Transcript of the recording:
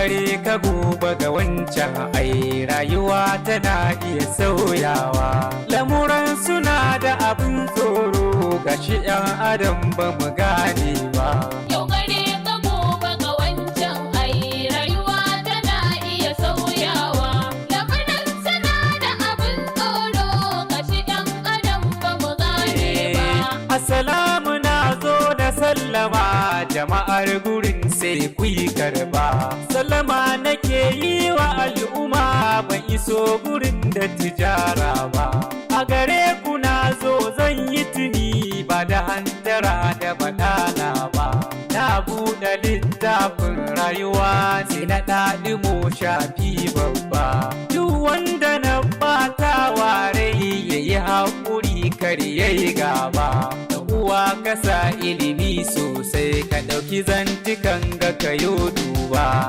gare ka gobe ga wancan ai rayuwa tana iya sauyawa. Lamuran suna da abin tsoro gashi 'yan adam ba mu gane ba. Yau gare ka gobe ga wancan ai rayuwa tana iya sauyawa. Lamuran suna da abin tsoro gashi 'yan adam ba mu gane ba. Assalamu na zo da sallama jama'ar gurin sai ku yi karba. Sallama nake yi wa al'umma ban iso gurin da tijara ba. A gare ku na zo zan yi tuni ba da hantara da badala ba. Na buɗe littafin rayuwa sai na ɗaɗimo shafi babba. Duk wanda na ɓata ware ya yi haƙuri kar ya yi gaba. Uwa kasa ilimi sosai ka ɗauki zantukan ga kayo duba.